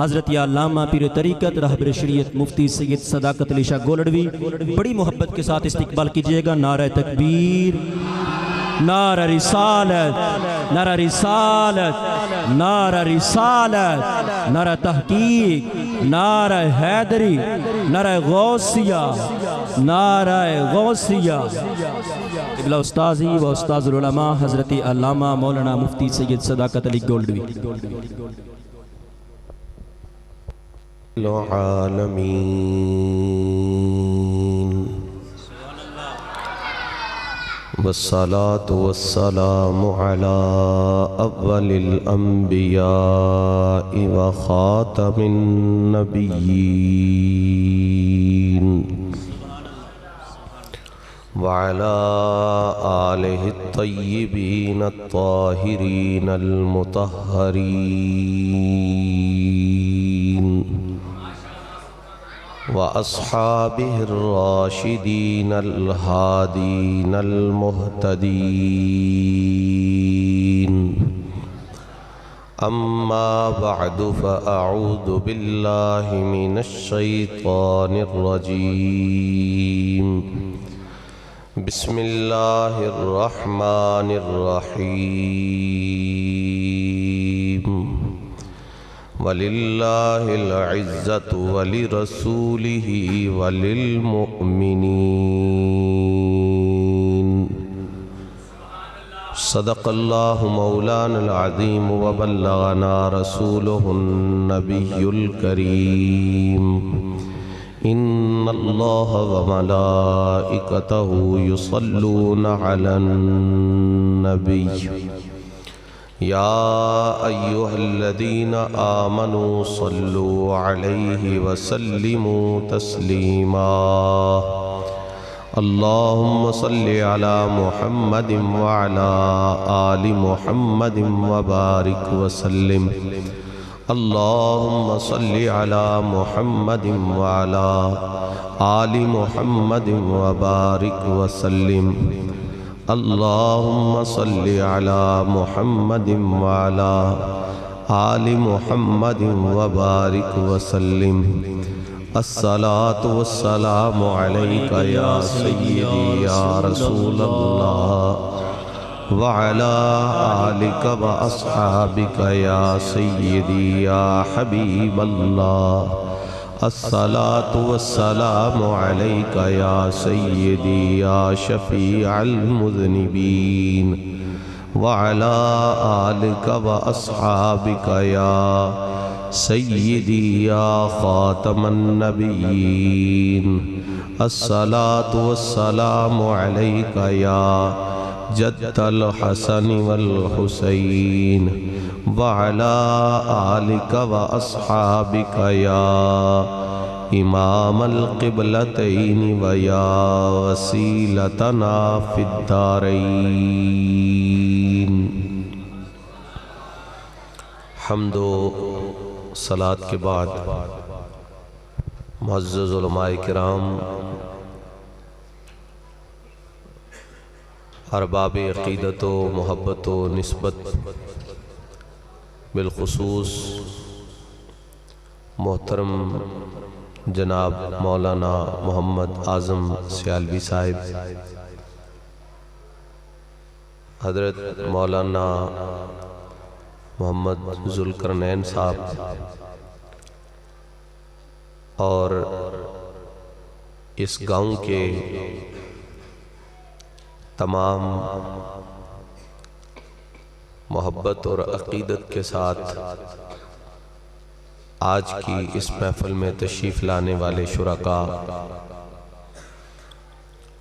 حضرت علامہ پیر طریقت رہبر شریعت مفتی سید صداقت علی شاہ گولڑوی بڑی محبت کے ساتھ استقبال کیجئے گا۔ نعرہ تکبیر، نعرہ رسالت، نعرہ رسالت، نعرہ رسالت، نعرہ تحقیق، نعرہ حیدری، نعرہ غوثیہ، نعرہ غوثیہ۔ قبلہ استاذی و استاذ العلماء حضرت علامہ مولانا مفتی سید صداقت علی گولڑوی۔ العالمین والصلاة والسلام على أول الأنبياء وخاتم النبيين وعلى آله الطيبين الطاهرين المطهرين وأصحابه الراشدين الهادين المهتدين أما بعد فأعوذ بالله من الشيطان الرجيم بسم الله الرحمن الرحيم وَلِلَّهِ الْعِزَّةُ وَلِرَسُولِهِ وَلِلْمُؤْمِنِينَ صدق اللہ مولانا العظیم وبلغنا رسوله النبی الکریم ان اللہ وملائکتہ یصلون علی النبی یا ایہا الذین آمنوا صلوا علیہ وسلموا تسلیما اللہم صلی علی محمد وعلی آل محمد وبارک وسلم اللہم صلی علی محمد وعلی آل محمد وبارک وسلم اللہم صلی علی محمد وعلی آل محمد وبارک وسلم الصلاة والسلام علیکہ یا سیدی یا رسول اللہ وعلی آلک و اصحابک یا سیدی یا حبیب اللہ الصلاة والسلام علیکہ یا سیدی یا شفیع المذنبین وعلی آلک و اصحابک یا سیدی یا خاتم النبیین الصلاة والسلام علیکہ یا جد الحسن والحسین وعلی آلک و اصحابک یا امام القبلتین و یا وسیلتنا فی الدارین۔ حمد و صلاة کے بعد معزز علماء کرام، ارباب عقیدت و محبت و نسبت، بالخصوص محترم جناب مولانا محمد اعظم سیالوی صاحب، حضرت مولانا محمد ذوالقرنین صاحب اور اس گاؤں کے تمام محبت اور عقیدت کے ساتھ آج کی اس محفل میں تشریف لانے والے شرکاء،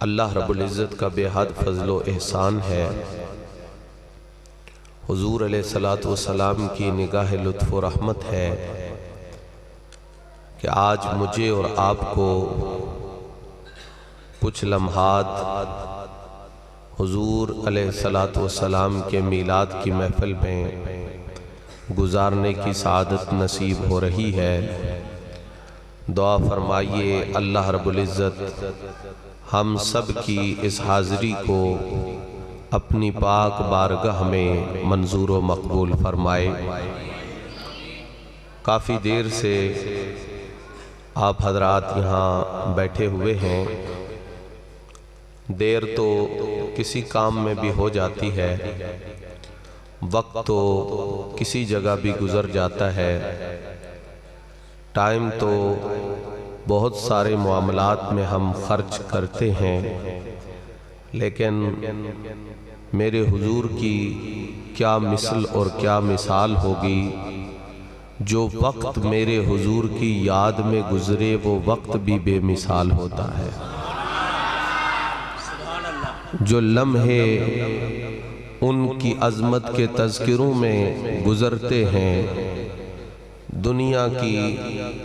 اللہ رب العزت کا بے حد فضل و احسان ہے، حضور علیہ السلام کی نگاہ لطف و رحمت ہے کہ آج مجھے اور آپ کو کچھ لمحات حضور علیہ السلام کے میلاد کی محفل میں گزارنے کی سعادت نصیب ہو رہی ہے۔ دعا فرمائیے اللہ رب العزت ہم سب کی اس حاضری کو اپنی پاک بارگاہ میں منظور و مقبول فرمائے۔ کافی دیر سے آپ حضرات یہاں بیٹھے ہوئے ہیں. دیر تو کسی کام میں بھی ہو جاتی ہے، وقت تو کسی جگہ بھی گزر جاتا ہے، ٹائم تو بہت سارے معاملات میں ہم خرچ کرتے ہیں، لیکن میرے حضور کی کیا مثل اور کیا مثال ہوگی. جو وقت میرے حضور کی یاد میں گزرے وہ وقت بھی بے مثال ہوتا ہے. جو لمحے ان کی عظمت کے تذکروں میں گزرتے ہیں، دنیا کی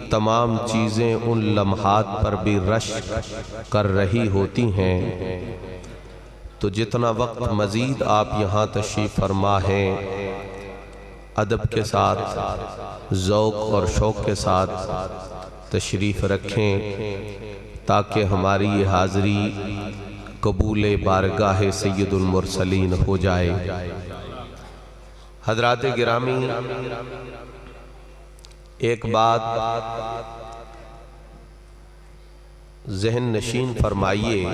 تمام چیزیں ان لمحات پر بھی رشک کر رہی ہوتی ہیں. تو جتنا وقت مزید آپ یہاں تشریف فرما ہیں، ادب کے ساتھ، ذوق اور شوق کے ساتھ تشریف رکھیں تاکہ ہماری یہ حاضری قبول بارگاہ سید المرسلین ہو جائے. حضرات گرامی، ایک بات ذہن نشین فرمائیے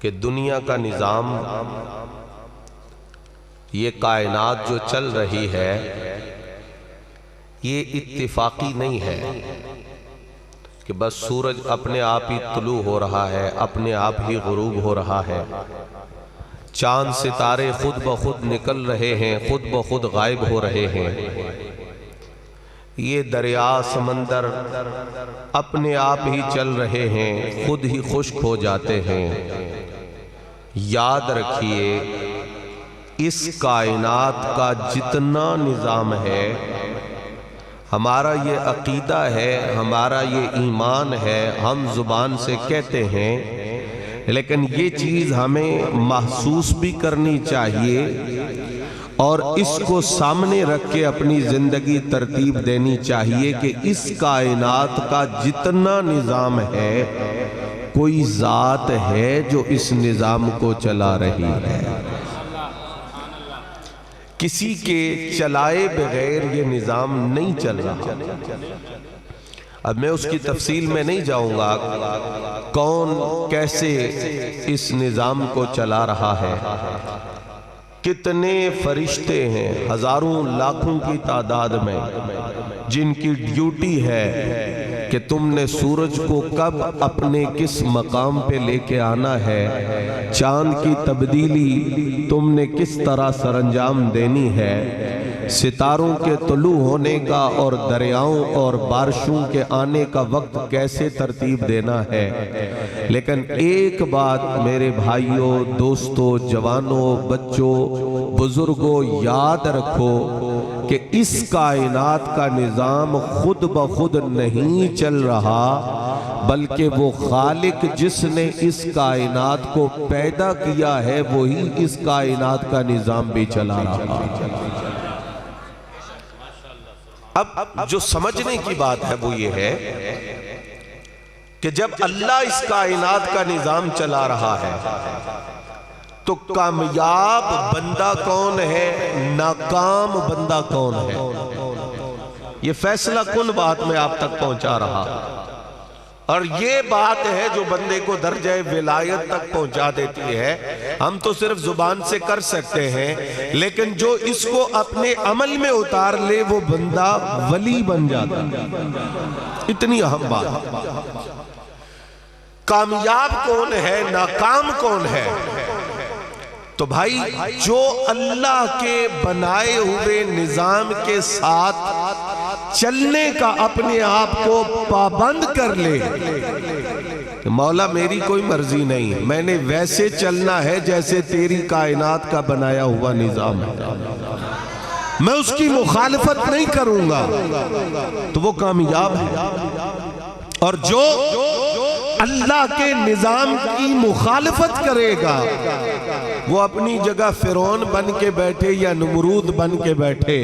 کہ دنیا کا نظام، یہ کائنات جو چل رہی ہے، یہ اتفاقی نہیں ہے کہ بس سورج اپنے آپ ہی طلوع ہو رہا ہے، اپنے آپ ہی غروب ہو رہا ہے، چاند ستارے خود بخود نکل رہے ہیں، خود بخود غائب ہو رہے ہیں، یہ دریا سمندر اپنے آپ ہی چل رہے ہیں، خود ہی خشک ہو جاتے ہیں. یاد رکھیے، اس کائنات کا جتنا نظام ہے، ہمارا یہ عقیدہ ہے، ہمارا یہ ایمان ہے، ہم زبان سے کہتے ہیں، لیکن یہ چیز ہمیں محسوس بھی کرنی چاہیے اور اس کو سامنے رکھ کے اپنی زندگی ترتیب دینی چاہیے کہ اس کائنات کا جتنا نظام ہے، کوئی ذات ہے جو اس نظام کو چلا رہی ہے. کسی کے چلائے بغیر یہ نظام نہیں چل رہا. اب میں اس کی تفصیل میں نہیں جاؤں گا، کون کیسے اس نظام کو چلا رہا ہے. کتنے فرشتے ہیں، ہزاروں لاکھوں کی تعداد میں، جن کی ڈیوٹی ہے کہ تم نے سورج کو کب اپنے کس مقام پہ لے کے آنا ہے، چاند کی تبدیلی تم نے کس طرح سر انجام دینی ہے، ستاروں کے طلوع ہونے کا اور دریاؤں اور بارشوں کے آنے کا وقت کیسے ترتیب دینا ہے. لیکن ایک بات میرے بھائیوں، دوستوں، جوانوں، بچوں، بزرگوں، یاد رکھو کہ اس کائنات کا نظام خود بخود نہیں چل رہا، بلکہ وہ خالق جس نے اس کائنات کو پیدا کیا ہے وہی اس کائنات کا نظام بھی چلا رہا ہے. اب جو سمجھنے کی بات ہے وہ یہ ہے کہ جب اللہ اس کائنات کا نظام چلا رہا ہے تو کامیاب بندہ کون ہے، ناکام بندہ کون ہے، یہ فیصلہ کن بات میں آپ تک پہنچا رہا. اور یہ بات ہے جو بندے کو درجہ ولایت تک پہنچا دیتی ہے. ہم تو صرف زبان سے کر سکتے ہیں، لیکن جو اس کو اپنے عمل میں اتار لے وہ بندہ ولی بن جاتا ہے. اتنی اہم بات. کامیاب کون ہے، ناکام کون ہے؟ تو بھائی، جو اللہ کے بنائے ہوئے نظام کے ساتھ چلنے کا اپنے آپ کو پابند کر لے، مولا میری کوئی مرضی نہیں، میں نے ویسے چلنا ہے جیسے تیری کائنات کا بنایا ہوا نظام ہے، میں اس کی مخالفت نہیں کروں گا، تو وہ کامیاب ہے. اور جو اللہ کے نظام کی مخالفت کرے گا وہ اپنی جگہ فرعون بن کے بیٹھے یا نمرود بن کے بیٹھے،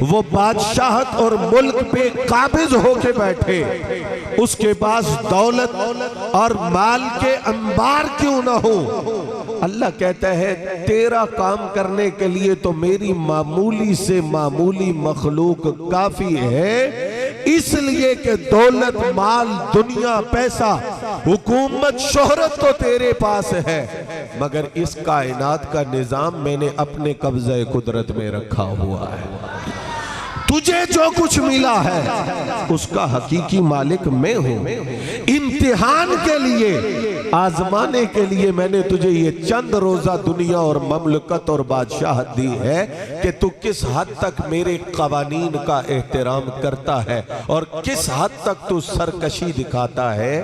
وہ بادشاہت اور ملک پہ قابض ہو کے بیٹھے، اس کے پاس دولت اور مال کے انبار کیوں نہ ہو، اللہ کہتا ہے تیرا کام کرنے کے لیے تو میری معمولی سے معمولی مخلوق کافی ہے، اس لیے کہ دولت، مال، دنیا، پیسہ، حکومت، شہرت تو تیرے پاس ہے، مگر اس کائنات کا نظام میں نے اپنے قبضہ قدرت میں رکھا ہوا ہے۔ تجھے جو کچھ ملا ہے اس کا حقیقی مالک میں ہوں۔ امتحان کے لیے، آزمانے کے لیے میں نے تجھے یہ چند روزہ دنیا اور مملکت اور بادشاہت دی ہے کہ تو کس حد تک میرے قوانین کا احترام کرتا ہے اور کس حد تک تو سرکشی دکھاتا ہے۔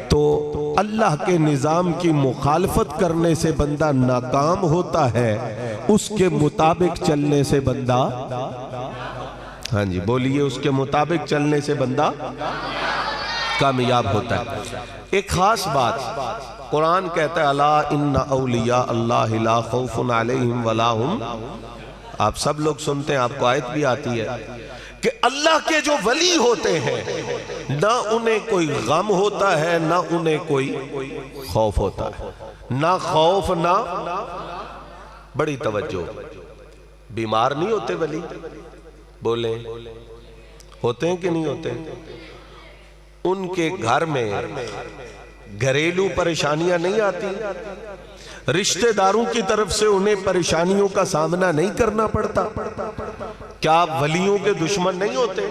تو اللہ کے نظام کی مخالفت کرنے سے بندہ ناکام ہوتا ہے، اس کے مطابق چلنے سے بندہ، ہاں جی بولیے، اس کے مطابق چلنے سے بندہ کامیاب ہوتا ہے۔ ایک خاص بات قرآن کہتا ہے الا ان اولیاء اللہ لا خوف علیہم ولا ہم، آپ سب لوگ سنتے ہیں، آپ کو آیت بھی آتی ہے کہ اللہ کے جو ولی ہوتے ہیں نہ انہیں کوئی غم ہوتا ہے نہ انہیں کوئی خوف ہوتا ہے، نہ خوف نہ، بڑی توجہ، بیمار نہیں ہوتے ولی، بولیں ہوتے ہیں کہ نہیں ہوتے؟ ان کے گھر میں گھریلو پریشانیاں نہیں آتی، رشتہ داروں کی طرف سے انہیں پریشانیوں کا سامنا نہیں کرنا پڑتا، کیا ولیوں کے دشمن نہیں ہوتے؟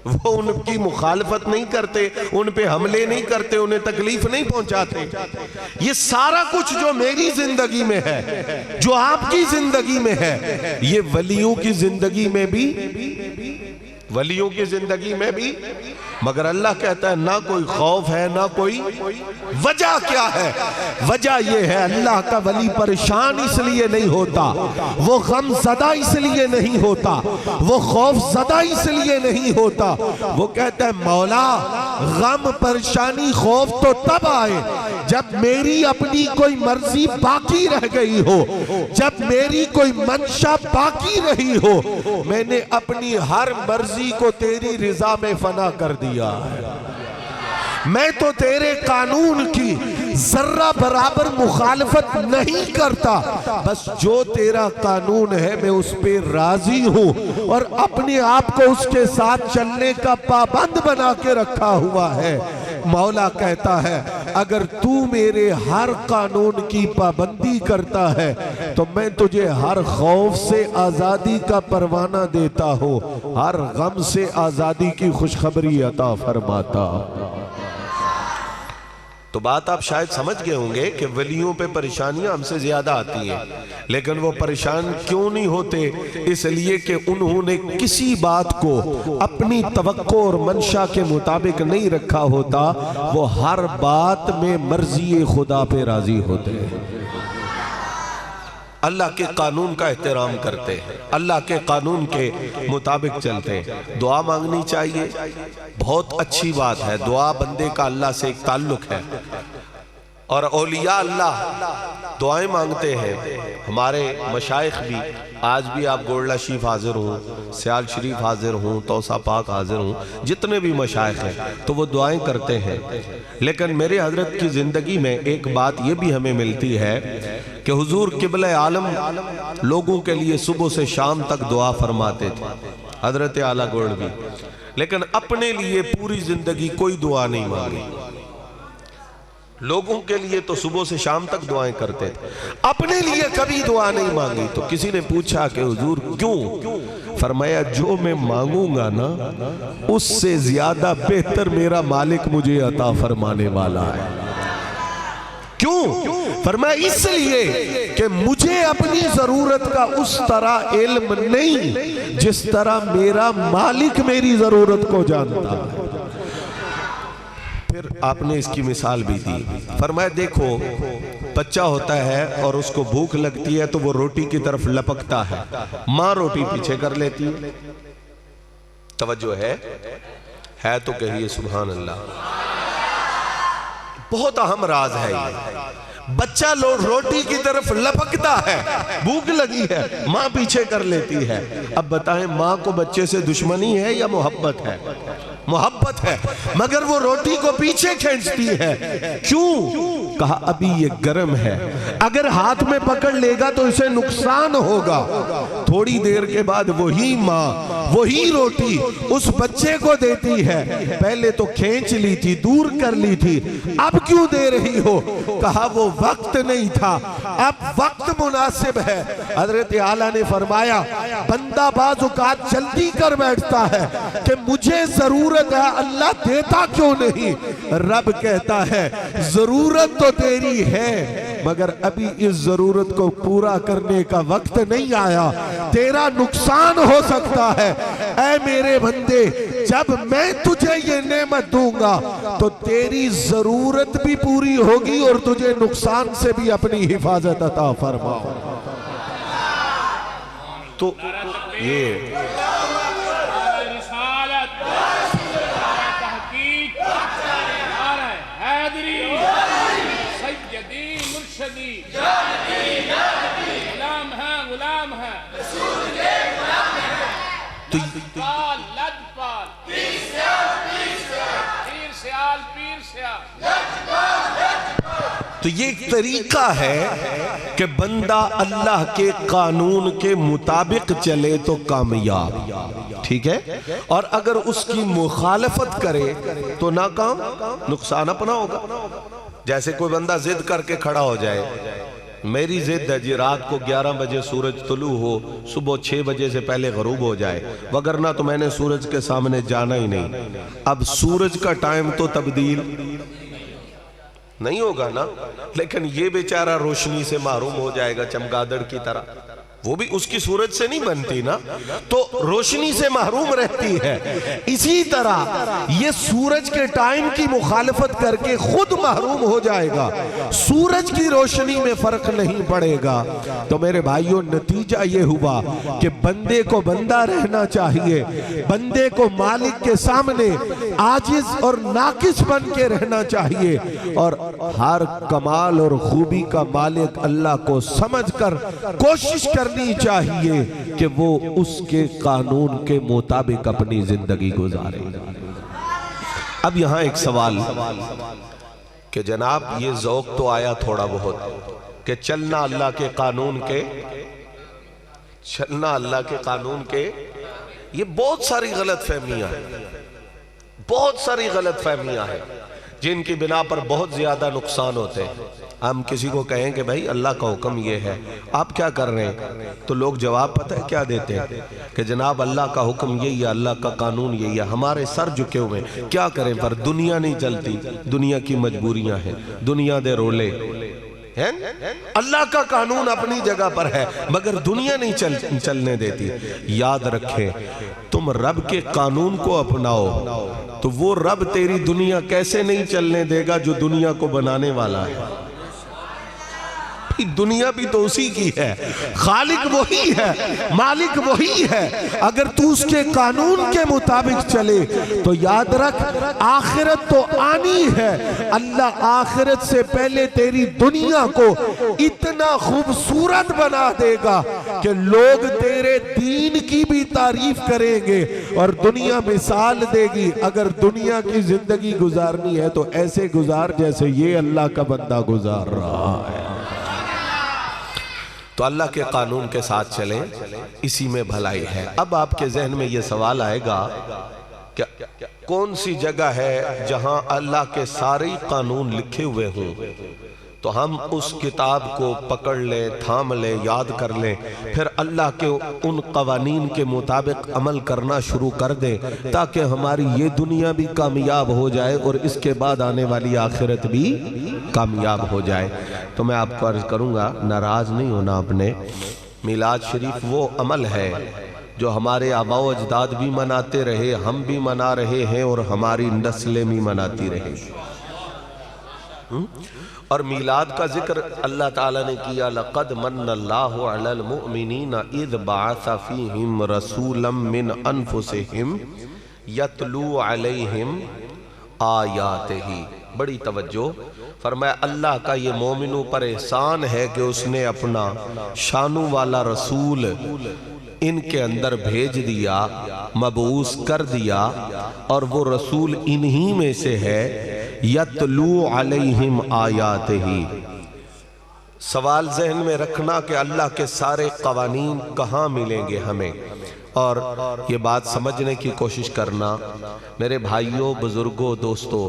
وہ ان کی مخالفت نہیں کرتے، ان پہ حملے نہیں کرتے، انہیں تکلیف نہیں پہنچاتے۔ یہ سارا کچھ جو میری زندگی میں ہے، جو آپ کی زندگی میں ہے، یہ ولیوں کی زندگی میں بھی، ولیوں کی زندگی میں بھی، مگر اللہ کہتا ہے نہ کوئی خوف ہے نہ کوئی، وجہ کیا ہے؟ وجہ یہ ہے اللہ کا ولی پریشان اس لیے نہیں ہوتا، وہ غم زدہ اس لیے نہیں ہوتا، وہ خوف زدہ اس لیے نہیں ہوتا، وہ کہتا ہے مولا غم، پریشانی، خوف تو تب آئے جب میری اپنی کوئی مرضی باقی رہ گئی ہو، جب میری کوئی منشا باقی رہی ہو، میں نے اپنی ہر مرضی کو تیری رضا میں فنا کر دیا ہے، میں تو تیرے قانون کی ذرہ برابر مخالفت نہیں کرتا، بس جو تیرا قانون ہے میں اس پہ راضی ہوں اور اپنے آپ کو اس کے ساتھ چلنے کا پابند بنا کے رکھا ہوا ہے۔ مولا کہتا ہے اگر تو میرے ہر قانون کی پابندی کرتا ہے تو میں تجھے ہر خوف سے آزادی کا پروانہ دیتا ہوں، ہر غم سے آزادی کی خوشخبری عطا فرماتا۔ تو بات آپ شاید سمجھ گئے ہوں گے کہ ولیوں پہ پریشانیاں ہم سے زیادہ آتی ہیں، لیکن وہ پریشان کیوں نہیں ہوتے؟ اس لیے کہ انہوں نے کسی بات کو اپنی توقع اور منشا کے مطابق نہیں رکھا ہوتا، وہ ہر بات میں مرضی خدا پہ راضی ہوتے ہیں، اللہ کے قانون کا احترام کرتے ہیں، اللہ کے قانون کے مطابق چلتے ہیں۔ دعا مانگنی چاہیے، بہت اچھی بات ہے، دعا بندے کا اللہ سے ایک تعلق ہے، اور اولیاء اللہ دعائیں مانگتے ہیں۔ ہمارے مشائخ بھی، آج بھی آپ گولڈا شریف حاضر ہوں، سیال شریف حاضر ہوں، توسا پاک حاضر ہوں، جتنے بھی مشائخ ہیں تو وہ دعائیں کرتے ہیں، لیکن میرے حضرت کی زندگی میں ایک بات یہ بھی ہمیں ملتی ہے کہ حضور قبلہ عالم لوگوں کے لیے صبح سے شام تک دعا فرماتے تھے، حضرت اعلیٰ گولڈوی، لیکن اپنے لیے پوری زندگی کوئی دعا نہیں مانگی۔ لوگوں کے لیے تو صبح سے شام تک دعائیں کرتے تھے، اپنے لیے کبھی دعا نہیں مانگی۔ تو کسی نے پوچھا کہ حضور کیوں؟ فرمایا جو میں مانگوں گا نا اس سے زیادہ بہتر میرا مالک مجھے عطا فرمانے والا ہے۔ کیوں؟ فرمایا اس لیے کہ مجھے اپنی ضرورت کا اس طرح علم نہیں جس طرح میرا مالک میری ضرورت کو جانتا ہے۔ پھر آپ نے اس کی مثال بھی دی، فرمایا دیکھو بچہ ہوتا ہے اور اس کو بھوک لگتی ہے تو وہ روٹی کی طرف لپکتا ہے، ماں روٹی پیچھے کر لیتی ہے، توجہ ہے تو کہیے سبحان اللہ۔ بہت اہم راز ہے یہ، بچہ روٹی کی طرف لپکتا ہے، بھوک لگی ہے، ماں پیچھے کر لیتی ہے۔ اب بتائیں ماں کو بچے سے دشمنی ہے یا محبت ہے؟ محبت ہے، مگر وہ روٹی کو پیچھے کھینچتی ہے۔ کیوں؟ کہا ابھی یہ گرم ہے، اگر ہاتھ میں پکڑ لے گا تو اسے نقصان ہوگا۔ تھوڑی دیر کے بعد وہی ماں وہی روٹی اس بچے کو دیتی ہے۔ پہلے تو کھینچ لی تھی، دور کر لی تھی، اب کیوں دے رہی ہو؟ کہا وہ وقت نہیں تھا، اب وقت مناسب ہے۔ حضرت اعلیٰ نے فرمایا بندہ بعض اوقات جلدی کر بیٹھتا ہے کہ مجھے ضرورت ہے، اللہ دیتا کیوں نہیں؟ رب کہتا ہے ضرورت تو تیری ہے، مگر ابھی اس ضرورت کو پورا کرنے کا وقت نہیں آیا، تیرا نقصان ہو سکتا ہے۔ اے میرے بندے، جب میں تجھے یہ نعمت دوں گا تو تیری ضرورت بھی پوری ہوگی اور تجھے نقصان سے بھی اپنی حفاظت عطا فرماؤں۔ تو یہ تو یہ ایک طریقہ ہے کہ بندہ اللہ کے قانون کے مطابق چلے تو کامیاب، ٹھیک ہے، اور اگر اس کی مخالفت کرے تو ناکام، نقصان اپنا ہوگا۔ جیسے کوئی بندہ ضد کر کے کھڑا ہو جائے، میری ضد ہے جی رات کو 11 بجے سورج طلوع ہو، صبح 6 بجے سے پہلے غروب ہو جائے، وگرنہ تو میں نے سورج کے سامنے جانا ہی نہیں۔ اب سورج کا ٹائم تو تبدیل نہیں ہوگا نا، لیکن یہ بیچارہ روشنی سے محروم ہو جائے گا چمگادڑ کی طرح، وہ بھی اس کی صورت سے نہیں بنتی نا، تو روشنی سے محروم رہتی ہے۔ اسی طرح یہ سورج کے ٹائم کی مخالفت کر کے خود محروم ہو جائے گا، سورج کی روشنی میں فرق نہیں پڑے گا۔ تو میرے بھائیوں، نتیجہ یہ ہوا کہ بندے کو بندہ رہنا چاہیے، بندے کو مالک کے سامنے عاجز اور ناقص بن کے رہنا چاہیے، اور ہر کمال اور خوبی کا مالک اللہ کو سمجھ کر کوشش کرنی چاہیے کہ وہ اس کے قانون کے مطابق اپنی زندگی گزارے۔ اب یہاں ایک سوال کہ جناب یہ ذوق تو آیا تھوڑا بہت کہ چلنا اللہ کے قانون کے، چلنا اللہ کے قانون کے، یہ بہت ساری غلط فہمیاں ہیں، بہت ساری غلط فہمیاں ہیں جن کی بنا پر بہت زیادہ نقصان ہوتے ہیں۔ ہم کسی کو کہیں کہ بھائی اللہ کا حکم یہ ہے، آپ کیا کر رہے ہیں؟ تو لوگ جواب پتہ ہے کیا دیتے ہیں کہ جناب اللہ کا حکم یہی ہے، اللہ کا قانون یہی ہے، ہمارے سر جھکے ہوئے کیا کریں، پر دنیا نہیں چلتی، دنیا کی مجبوریاں ہیں، دنیا دے رولے ہیں، اللہ کا قانون اپنی جگہ پر ہے مگر دنیا نہیں چلنے دیتی۔ یاد رکھیں تم رب کے قانون کو اپناؤ تو وہ رب تیری دنیا کیسے نہیں چلنے دے گا جو دنیا کو بنانے والا ہے۔ دنیا بھی تو اسی کی ہے، خالق وہی ہے، مالک وہی ہے، اگر تو اس کے قانون کے مطابق چلے تو یاد رکھ آخرت تو آنی ہے۔ اللہ آخرت سے پہلے تیری دنیا کو اتنا خوبصورت بنا دے گا کہ لوگ تیرے دین کی بھی تعریف کریں گے، اور دنیا مثال دے گی اگر دنیا کی زندگی گزارنی ہے تو ایسے گزار جیسے یہ اللہ کا بندہ گزار رہا ہے۔ تو اللہ کے قانون کے ساتھ چلیں، اسی میں بھلائی ہے۔ اب آپ کے ذہن میں یہ سوال آئے گا کہ کون سی جگہ ہے جہاں اللہ کے سارے قانون لکھے ہوئے ہوں تو ہم اس کتاب کو پکڑ لیں، تھام لیں، یاد کر لیں، پھر اللہ کے ان قوانین کے مطابق عمل کرنا شروع کر دیں تاکہ ہماری یہ دنیا بھی کامیاب ہو جائے اور اس کے بعد آنے والی آخرت بھی کامیاب ہو جائے۔ تو میں آپ کو عرض کروں گا، ناراض نہیں ہونا اپنے، میلاد شریف وہ عمل ہے جو ہمارے آباء و اجداد بھی مناتے رہے، ہم بھی منا رہے ہیں اور ہماری نسلیں بھی مناتی رہے۔ اور میلاد کا ذکر اللہ تعالیٰ نے کیا، لَقَدْ مَنَّ اللَّهُ عَلَى الْمُؤْمِنِينَ إِذْ بَعَثَ فِيهِمْ رَسُولًا مِّنْ أَنفُسِهِمْ يَتْلُو عَلَيْهِمْ آيَاتِهِ بڑی توجہ فرمایا اللہ کا یہ مومنوں پر احسان ہے کہ اس نے اپنا شانوں والا رسول ان کے اندر بھیج دیا، مبعوث کر دیا، اور وہ رسول انہی میں سے ہے یتلو علیہم آیاتہی۔ سوال ذہن میں رکھنا کہ اللہ کے سارے قوانین کہاں ملیں گے ہمیں، اور یہ بات سمجھنے کی کوشش کرنا۔ میرے بھائیوں، بزرگوں، دوستوں،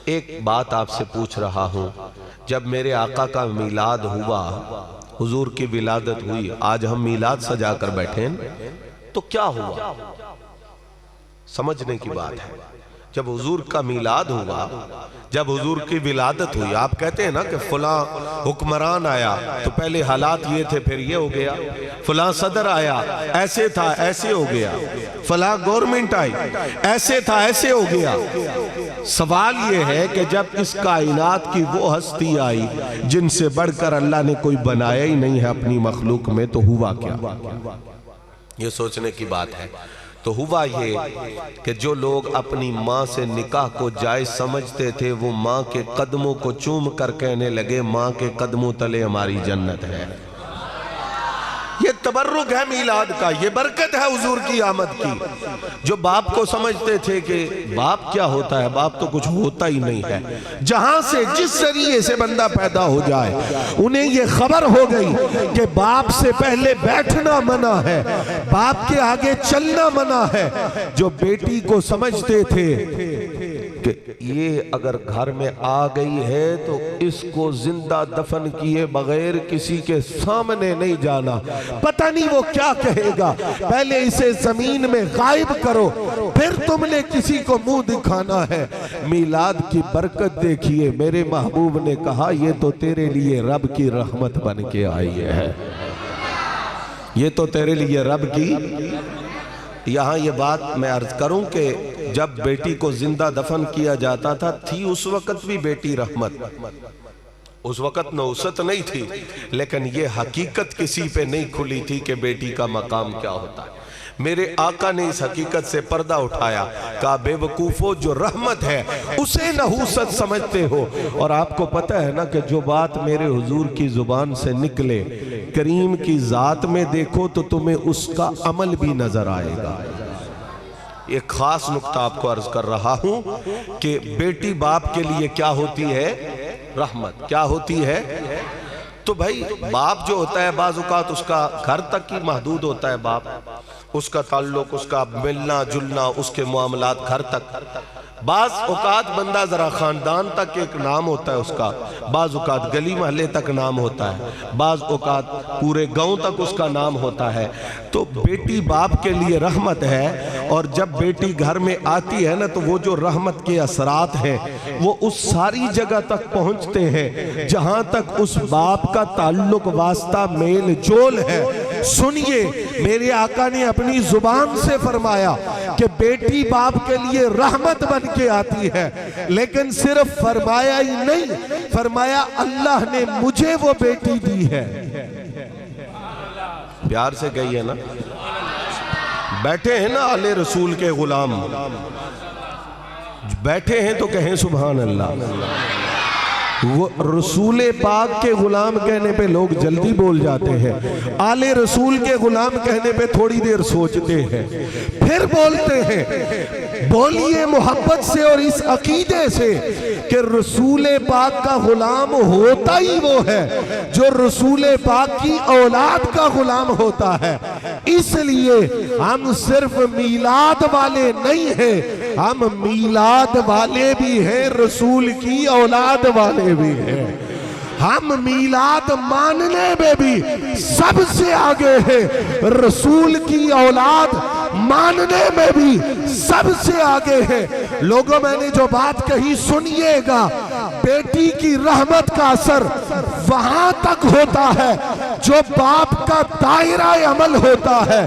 ایک بات آپ سے پوچھ رہا ہوں، جب میرے آقا کا میلاد ہوا، حضور کی ولادت ہوئی، آج ہم میلاد سجا کر بیٹھے ہیں، تو کیا ہوا؟ سمجھنے کی بات ہے۔ جب حضور کا میلاد ہوا، جب حضور کی ولادت ہوئی، آپ کہتے ہیں نا کہ فلاں حکمران آیا تو پہلے حالات یہ تھے پھر یہ ہو گیا، فلاں صدر آیا ایسے تھا ایسے ہو گیا، فلاں گورنمنٹ آئی ایسے تھا ایسے ہو گیا۔ سوال یہ ہے کہ جب اس کائنات کی وہ ہستی آئی جن سے بڑھ کر اللہ نے کوئی بنایا ہی نہیں ہے اپنی مخلوق میں، تو ہوا کیا؟ یہ سوچنے کی بات ہے۔ تو ہوا یہ کہ جو لوگ اپنی ماں سے نکاح کو جائز سمجھتے تھے، وہ ماں کے قدموں کو چوم کر کہنے لگے ماں کے قدموں تلے ہماری جنت ہے۔ یہ تبرک ہے میلاد کا، یہ برکت ہے حضور کی آمد کی۔ جو باپ کو سمجھتے تھے کہ باپ کیا ہوتا ہے، باپ تو کچھ ہوتا ہی نہیں ہے، جہاں سے جس ذریعے سے بندہ پیدا ہو جائے، انہیں یہ خبر ہو گئی کہ باپ سے پہلے بیٹھنا منع ہے، باپ کے آگے چلنا منع ہے۔ جو بیٹی کو سمجھتے تھے کہ یہ اگر گھر میں آ گئی ہے تو اس کو زندہ دفن کیے بغیر کسی کے سامنے نہیں جانا، پتہ نہیں وہ کیا کہے گا، پہلے اسے زمین میں غائب کرو پھر تم نے کسی کو منہ دکھانا ہے۔ میلاد کی برکت دیکھیے، میرے محبوب نے کہا یہ تو تیرے لیے رب کی رحمت بن کے آئی ہے، یہ تو تیرے لیے رب کی۔ یہاں یہ بات میں عرض کروں کہ جب بیٹی کو زندہ دفن کیا جاتا تھا، تھی اس وقت بھی بیٹی رحمت، اس وقت نوست نہیں تھی، لیکن یہ حقیقت کسی پہ نہیں کھلی تھی کہ بیٹی کا مقام کیا ہوتا ہے۔ میرے آقا نے اس حقیقت سے پردہ اٹھایا، کہا بے وقوفو جو رحمت ہے اسے نحوست سمجھتے ہو۔ اور آپ کو پتہ ہے نا کہ جو بات میرے حضور کی زبان سے نکلے، کریم کی ذات میں دیکھو تو تمہیں اس کا عمل بھی نظر آئے گا۔ ایک خاص نقطہ آپ کو عرض کر رہا ہوں کہ بیٹی باپ کے لیے کیا ہوتی ہے؟ رحمت۔ کیا ہوتی ہے؟ تو بھائی باپ جو ہوتا ہے بعض اوقات اس کا گھر تک ہی محدود ہوتا ہے، باپ اس کا تعلق، اس کا ملنا جلنا، اس کے معاملات گھر تک۔ بعض اوقات بندہ ذرا خاندان تک ایک نام ہوتا ہے اس کا، بعض اوقات گلی محلے تک نام ہوتا ہے، بعض اوقات پورے گاؤں تک اس کا نام ہوتا ہے۔ تو بیٹی باپ کے لیے رحمت ہے، اور جب بیٹی گھر میں آتی ہے نا تو وہ جو رحمت کے اثرات ہیں وہ اس ساری جگہ تک پہنچتے ہیں جہاں تک اس باپ کا تعلق واسطہ میل جول ہے۔ سنیے، میرے آقا نے اپنی زبان سے فرمایا کہ بیٹی باپ کے لیے رحمت بن کے آتی ہے، لیکن صرف فرمایا ہی نہیں، فرمایا اللہ نے مجھے وہ بیٹی دی ہے۔ پیار سے کہی ہے نا، بیٹھے ہیں نا آل رسول کے غلام، بیٹھے ہیں تو کہیں سبحان اللہ۔ وہ رسول پاک کے غلام کہنے پہ لوگ جلدی بول جاتے ہیں، آل رسول کے غلام کہنے پہ تھوڑی دیر سوچتے ہیں پھر بولتے ہیں۔ بولیے محبت سے اور اس عقیدے سے کہ رسول پاک کا غلام ہوتا ہی وہ ہے جو رسول پاک کی اولاد کا غلام ہوتا ہے۔ اس لیے ہم صرف میلاد والے نہیں ہیں، ہم میلاد والے بھی ہیں، رسول کی اولاد والے بھی ہیں۔ ہم میلاد ماننے میں بھی سب سے آگے ہیں، رسول کی اولاد ماننے میں بھی سب سے آگے ہیں۔ لوگوں میں نے جو بات کہی سنیے گا، بیٹی کی رحمت کا اثر وہاں تک ہوتا ہے جو باپ کا دائرہ عمل ہوتا ہے۔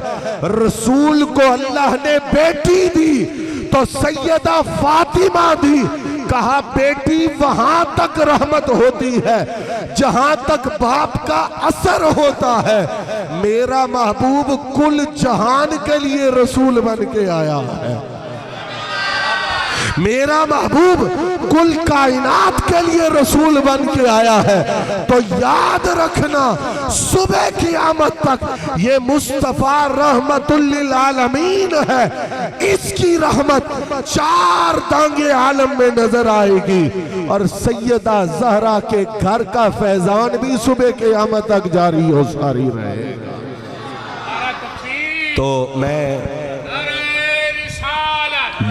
رسول کو اللہ نے بیٹی دی تو سیدہ فاطمہ دی، کہا بیٹی وہاں تک رحمت ہوتی ہے جہاں تک باپ کا اثر ہوتا ہے۔ میرا محبوب کل جہان کے لیے رسول بن کے آیا ہے، میرا محبوب کل کائنات کے لیے رسول بن کے آیا ہے، تو یاد رکھنا صبح قیامت تک یہ مصطفیٰ رحمت للعالمین ہے، اس کی رحمت چار دانگے عالم میں نظر آئے گی، اور سیدہ زہرا کے گھر کا فیضان بھی صبح قیامت تک جاری و ساری رہے گا۔ تو میں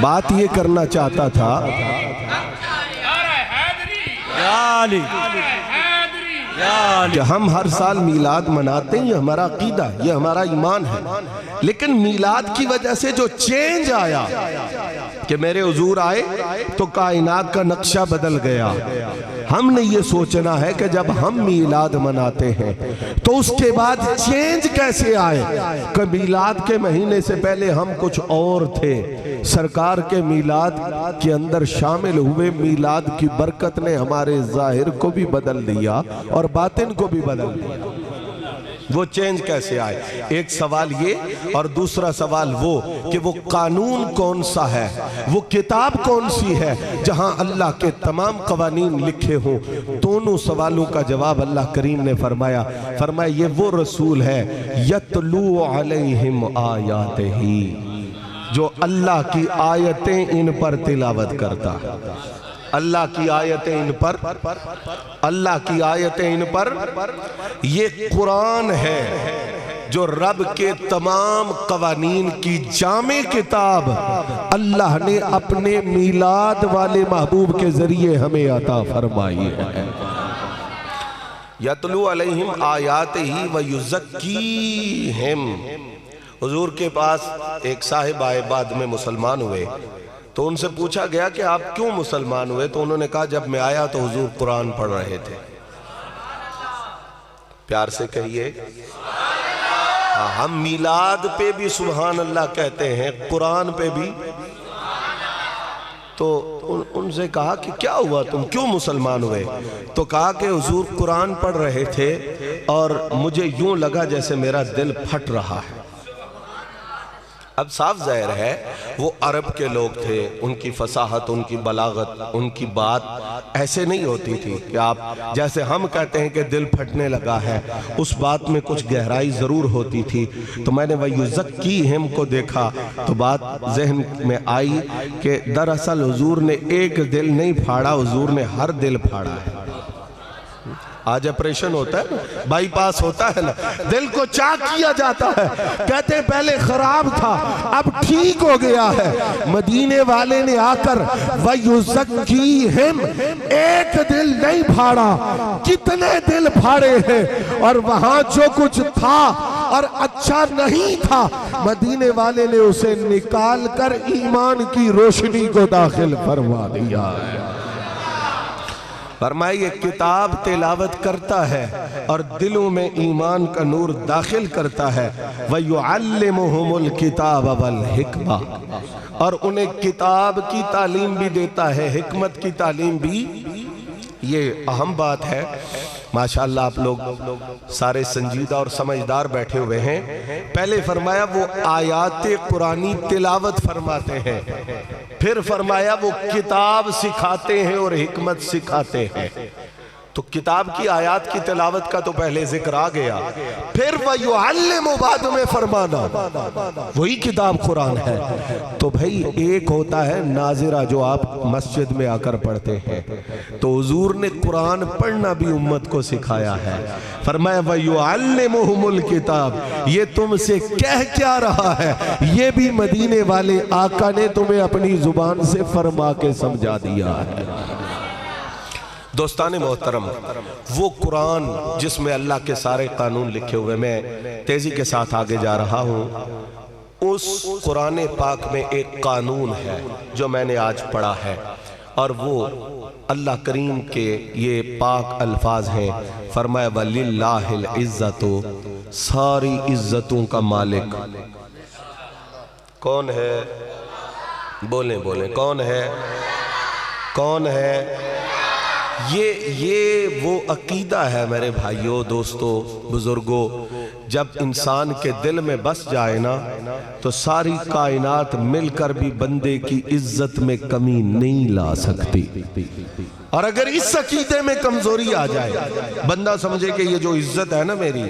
بات یہ کرنا چاہتا تھا کہ ہم ہر سال میلاد مناتے ہیں، یہ ہمارا عقیدہ ہے، یہ ہمارا ایمان ہے، لیکن میلاد کی وجہ سے جو چینج آیا کہ میرے حضور آئے تو کائنات کا نقشہ بدل گیا۔ ہم نے یہ سوچنا ہے کہ جب ہم میلاد مناتے ہیں تو اس کے بعد چینج کیسے آئے، کہ میلاد کے مہینے سے پہلے ہم کچھ اور تھے، سرکار کے میلاد کے اندر شامل ہوئے، میلاد کی برکت نے ہمارے ظاہر کو بھی بدل دیا اور باطن کو بھی بدل دیا۔ وہ چینج کیسے آئے؟ ایک سوال یہ، اور دوسرا سوال وہ کہ وہ قانون کون سا ہے، وہ کتاب کون سی ہے جہاں اللہ کے تمام قوانین لکھے ہوں۔ دونوں سوالوں کا جواب اللہ کریم نے فرمایا یہ وہ رسول ہے یتلو علیہم آیاتہ، جو اللہ کی آیتیں ان پر تلاوت کرتا ہے۔ اللہ کی آیتیں ان پر، اللہ کی آیتیں ان پر، یہ قرآن ہے جو رب کے تمام قوانین کی جامع کتاب اللہ نے اپنے میلاد والے محبوب کے ذریعے ہمیں عطا فرمائی ہے۔ یتلو علیہم آیاتہ ویزکیہم۔ حضور کے پاس ایک صاحب آئے، بعد میں مسلمان ہوئے، تو ان سے پوچھا گیا کہ آپ کیوں مسلمان ہوئے؟ تو انہوں نے کہا جب میں آیا تو حضور قرآن پڑھ رہے تھے۔ پیار سے کہیے، ہم میلاد پہ بھی سبحان اللہ کہتے ہیں، قرآن پہ بھی۔ تو ان سے کہا کہ کیا ہوا، تم کیوں مسلمان ہوئے؟ تو کہا کہ حضور قرآن پڑھ رہے تھے اور مجھے یوں لگا جیسے میرا دل پھٹ رہا ہے۔ اب صاف ظاہر ہے وہ عرب کے لوگ تھے، ان کی فصاحت، ان کی بلاغت، ان کی بات ایسے نہیں ہوتی تھی کہ آپ جیسے ہم کہتے ہیں کہ دل پھٹنے لگا ہے، اس بات میں کچھ گہرائی ضرور ہوتی تھی۔ تو میں نے وَيُزَكِّيهِمْ کو دیکھا تو بات ذہن میں آئی کہ دراصل حضور نے ایک دل نہیں پھاڑا، حضور نے ہر دل پھاڑا ہے۔ آج آپریشن ہوتا ہے، بائی پاس ہوتا ہے نا، دل کو چاک کیا جاتا ہے، کہتے ہیں پہلے خراب تھا اب ٹھیک ہو گیا ہے۔ مدینے والے نے آ کر وَيُزَكِّيهِمْ، ایک دل نہیں پھاڑا، کتنے دل پھاڑے ہیں، اور وہاں جو کچھ تھا اور اچھا نہیں تھا مدینے والے نے اسے نکال کر ایمان کی روشنی کو داخل فرما دیا ہے۔ فرمایا یہ کتاب تلاوت کرتا ہے اور دلوں میں ایمان کا نور داخل کرتا ہے، وَيُعَلِّمُهُمُ الْكِتَابَ وَالْحِكْمَةِ، اور انہیں کتاب کی تعلیم بھی دیتا ہے، حکمت کی تعلیم بھی۔ یہ اہم بات ہے۔ ماشاءاللہ آپ لوگ سارے سنجیدہ اور سمجھدار بیٹھے ہوئے ہیں۔ پہلے فرمایا وہ آیات قرآنی تلاوت فرماتے ہیں، پھر فرمایا وہ کتاب سکھاتے ہیں اور حکمت سکھاتے ہیں۔ تو کتاب کی آیات کی تلاوت کا تو پہلے ذکر آ گیا، پھر وَيُعَلِّمُ بعد میں فرمانا، وہی کتاب قرآن ہے۔ تو بھئی ایک ہوتا ہے ناظرہ جو آپ مسجد میں آ کر پڑھتے ہیں، تو حضور نے قرآن پڑھنا بھی امت کو سکھایا ہے۔ فرمایا وَيُعَلِّمُهُمُ الْكِتَاب، یہ تم سے کہہ کیا رہا ہے یہ بھی مدینے والے آقا نے تمہیں اپنی زبان سے فرما کے سمجھا دیا ہے۔ دوستان محترم، وہ قرآن جس میں اللہ کے سارے قانون لکھے ہوئے، میں تیزی کے ساتھ آگے جا رہا ہوں، اس قرآن پاک میں ایک قانون ہے جو میں نے آج پڑھا ہے، اور وہ اللہ کریم کے یہ پاک الفاظ ہیں۔ فرمایا وَلِلَّهِ الْعِزَّةُ، ساری عزتوں کا مالک کون ہے؟ بولیں بولیں، کون ہے؟ کون ہے؟ یہ وہ عقیدہ ہے میرے بھائیوں، دوستوں، بزرگوں، جب انسان کے دل میں بس جائے نا تو ساری کائنات مل کر بھی بندے کی عزت میں کمی نہیں لا سکتی. اور اگر اس عقیدے میں کمزوری آ جائے, بندہ سمجھے کہ یہ جو عزت ہے نا میری,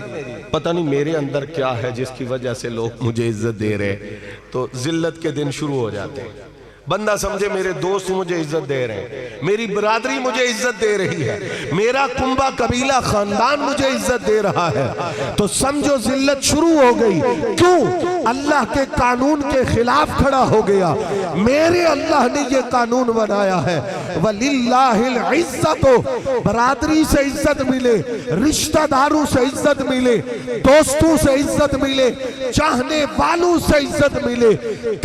پتہ نہیں میرے اندر کیا ہے جس کی وجہ سے لوگ مجھے عزت دے رہے, تو ذلت کے دن شروع ہو جاتے ہیں. بندہ سمجھے میرے دوست مجھے عزت دے رہے ہیں, میری برادری مجھے عزت دے رہی ہے, میرا کنبہ قبیلہ خاندان مجھے عزت دے رہا ہے, تو سمجھو ذلت شروع ہو گئی. کیوں؟ اللہ کے قانون کے خلاف کھڑا ہو گیا. میرے اللہ نے یہ قانون بنایا ہے, وَلِلَّهِ الْعِزَّةُ, برادری سے عزت ملے, رشتہ داروں سے عزت ملے, دوستوں سے عزت ملے, چاہنے والوں سے عزت ملے.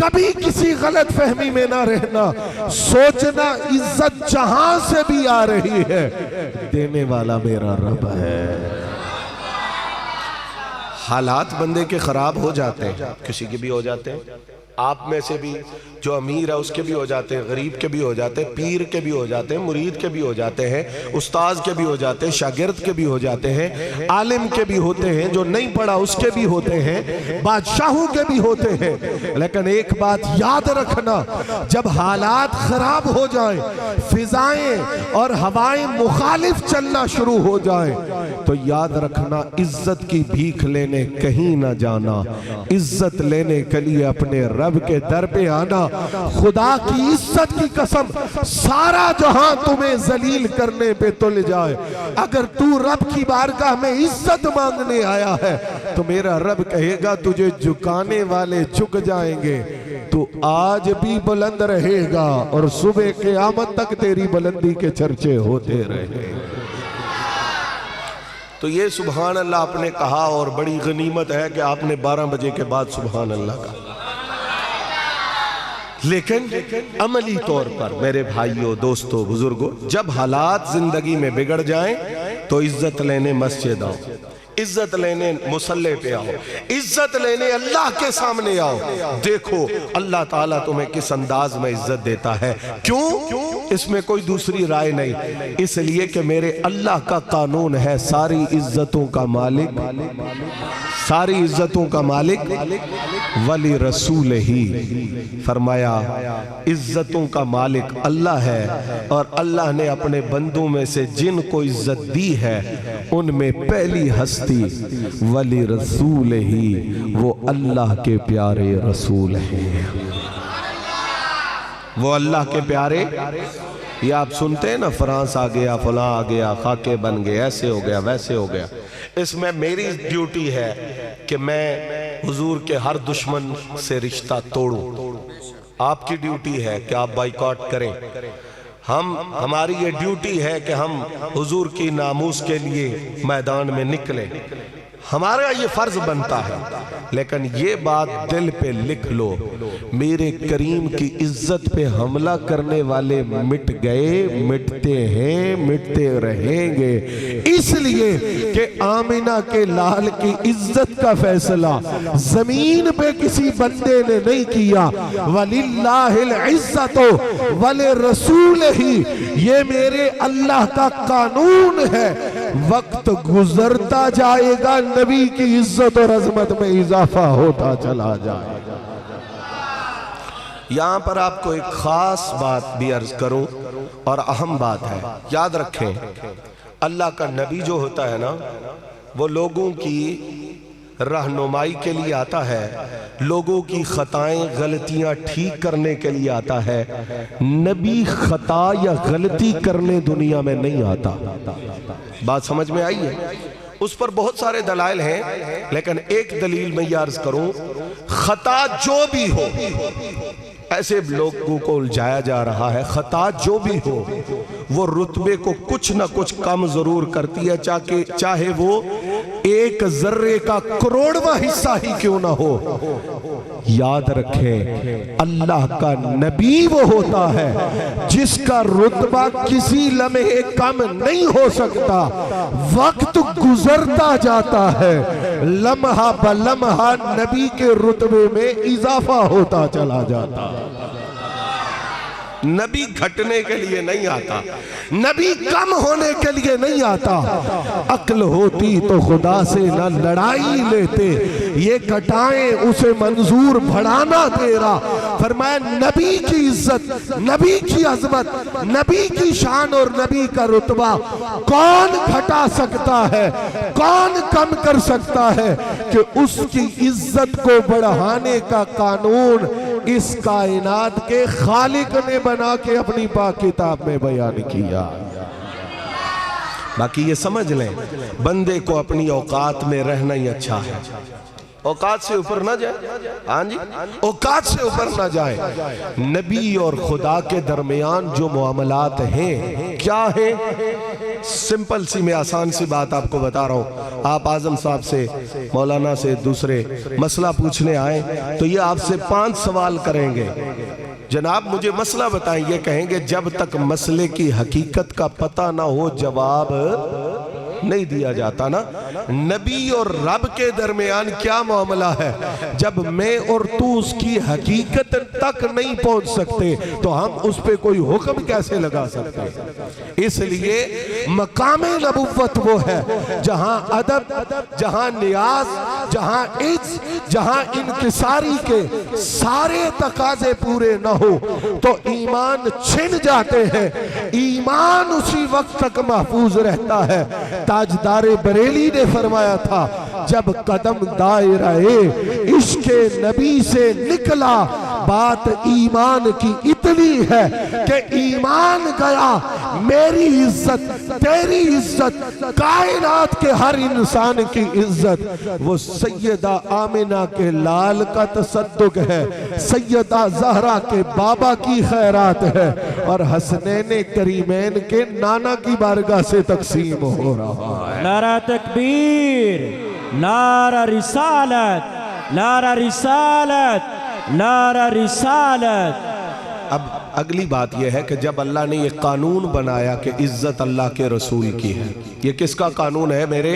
کبھی کسی غلط فہمی میں نہ رہنا, سوچنا عزت جہاں سے بھی آ رہی ہے, دینے والا میرا رب ہے. حالات بندے کے خراب ہو جاتے ہیں, کسی کے بھی ہو جاتے ہیں, آپ میں سے بھی جو امیر ہے اس کے بھی ہو جاتے ہیں, غریب کے بھی ہو جاتے ہیں, پیر کے بھی ہو جاتے ہیں, مرید کے بھی ہو جاتے ہیں, استاذ کے بھی ہو جاتے ہیں, شاگرد کے بھی ہو جاتے ہیں, عالم کے بھی ہوتے ہیں, جو نہیں پڑھا اس کے بھی ہوتے ہیں, بادشاہوں کے بھی ہوتے ہیں. لیکن ایک بات یاد رکھنا, جب حالات خراب ہو جائیں, فضائیں اور ہوائیں مخالف چلنا شروع ہو جائیں, تو یاد رکھنا عزت کی بھیک لینے کہیں نہ جانا, عزت لینے کے لیے اپنے رب کے در پہ آنا. خدا کی عزت کی قسم, سارا جہاں تمہیں ذلیل کرنے پہ تل جائے, اگر تو رب کی بارگاہ میں عزت مانگنے آیا ہے تو میرا رب کہے گا تجھے جھکانے والے جھک جائیں گے, تو آج بھی بلند رہے گا اور صبح قیامت تک تیری بلندی کے چرچے ہوتے رہے. تو یہ سبحان اللہ آپ نے کہا, اور بڑی غنیمت ہے کہ آپ نے 12 بجے کے بعد سبحان اللہ کہا. لیکن عملی طور پر میرے بھائیوں, دوستوں, بزرگوں, جب حالات زندگی میں بگڑ جائیں تو عزت لینے مسجد آؤ, عزت لینے مصلی پہ آؤ, عزت لینے اللہ کے سامنے آؤ. دیکھو اللہ تعالیٰ تمہیں کس انداز میں عزت دیتا ہے. کیوں؟ اس میں کوئی دوسری رائے نہیں, اس لیے کہ میرے اللہ کا قانون ہے, ساری عزتوں کا مالک, ساری عزتوں کا مالک ولی رسول ہی. فرمایا عزتوں کا مالک اللہ ہے, اور اللہ نے اپنے بندوں میں سے جن کو عزت دی ہے ان میں پہلی ہستی ولی رسول ہی, وہ اللہ کے پیارے رسول ہیں. وہ اللہ کے پیارے, یہ آپ سنتے ہیں نا, فرانس آ گیا, فلاں آ گیا, خاکے بن گئے, ایسے ہو گیا, ویسے ہو گیا. اس میں میری ڈیوٹی ہے کہ میں حضور کے ہر دشمن سے رشتہ توڑوں. آپ کی ڈیوٹی ہے کہ آپ بائیکاٹ کریں. ہماری یہ ڈیوٹی ہے کہ ہم حضور کی ناموس کے لیے میدان میں نکلیں. ہمارا یہ فرض بنتا ہے. لیکن یہ بات دل پہ لکھ لو, میرے کریم کی عزت پہ حملہ کرنے والے مٹ گئے, مٹتے ہیں, مٹتے رہیں گے. اس لیے کہ آمنہ کے لال کی عزت کا فیصلہ زمین پہ کسی بندے نے نہیں کیا. وَلِلَّهِ الْعِزَّةُ وَلِرَسُولِهِ, یہ میرے اللہ کا قانون ہے. وقت گزرتا جائے گا, نبی کی عزت اور عظمت میں اضافہ ہوتا چلا جائے گا. یہاں پر آپ کو ایک خاص بات بھی عرض کروں, اور اہم بات ہے, یاد رکھیں اللہ کا نبی جو ہوتا ہے نا, وہ لوگوں کی رہنمائی کے لیے آتا ہے, لوگوں کی خطائیں غلطیاں ٹھیک کرنے کے لیے آتا ہے. نبی خطا یا غلطی کرنے دنیا میں نہیں آتا. بات سمجھ میں آئی ہے؟ اس پر بہت سارے دلائل ہیں, لیکن ایک دلیل میں یہ عرض کروں, خطا جو بھی ہو, ایسے لوگوں کو الجھایا جا رہا ہے, خطا جو بھی ہو وہ رتبے کو کچھ نہ کچھ کم ضرور کرتی ہے, چاہے وہ ایک ذرے کا کروڑواں حصہ ہی کیوں نہ ہو. یاد رکھیں اللہ کا نبی وہ ہوتا ہے جس کا رتبہ کسی لمحے کم نہیں ہو سکتا. وقت گزرتا جاتا ہے, لمحہ بلمحہ نبی کے رتبے میں اضافہ ہوتا چلا جاتا. نبی گھٹنے کے لیے نہیں آتا، نبی کم ہونے کے لیے نہیں آتا۔ عقل ہوتی تو خدا سے نہ لڑائی لیتے، یہ کٹائیں اسے منظور بڑھانا تیرا۔ فرمایا نبی کی عزت، نبی کی عظمت، نبی کی شان اور نبی کا رتبہ کون گھٹا سکتا ہے، کون کم کر سکتا ہے کہ اس کی عزت کو بڑھانے کا قانون اس کائنات کے خالق نے بنا کے اپنی پاک کتاب میں بیان کیا۔ باقی یہ سمجھ لیں بندے کو اپنی اوقات میں رہنا ہی اچھا ہے، اوقات سے اوپر نہ جائے، ہاں جی اوقات سے اوپر نہ جائے۔ نبی اور خدا کے درمیان جو معاملات ہیں کیا ہیں؟ سمپل سی میں آسان سی بات آپ کو بتا رہا ہوں۔ آپ اعظم صاحب سے، مولانا سے دوسرے مسئلہ پوچھنے آئیں تو یہ آپ سے 5 سوال کریں گے، جناب مجھے مسئلہ بتائیں، یہ کہیں گے جب تک مسئلے کی حقیقت کا پتہ نہ ہو جواب نہیں دیا جاتا نا۔ نبی اور رب کے درمیان کیا معاملہ ہے؟ جب میں اور تو اس کی حقیقت تک نہیں پہنچ سکتے تو ہم اس پہ کوئی حکم کیسے لگا سکتے؟ اس لیے مقام نبوت وہ ہے جہاں ادب، جہاں نیاز، جہاں عز، جہاں انکساری کے سارے تقاضے پورے نہ ہو تو ایمان چھن جاتے ہیں۔ ایمان اسی وقت تک محفوظ رہتا ہے۔ تاجدار بریلی نے فرمایا تھا جب قدم دائرہ عشق نبی سے نکلا بات ایمان کی اتنی ہے کہ ایمان گیا میری عزت، تیری عزت، کائنات کے ہر انسان کی عزت۔ وہ سیدہ آمنہ کے لال کا تصدق ہے، سیدہ زہرا کے بابا کی خیرات ہے، اور حسنین کریمین کے نانا کی بارگاہ سے تقسیم ہو رہا ہے۔ نعرہ تکبیر، نعرہ رسالت، نعرہ رسالت، نعرہ رسالت۔ اب اگلی بات یہ ہے کہ جب اللہ نے یہ قانون بنایا کہ عزت اللہ کے رسول کی ہے، یہ کس کا قانون ہے میرے؟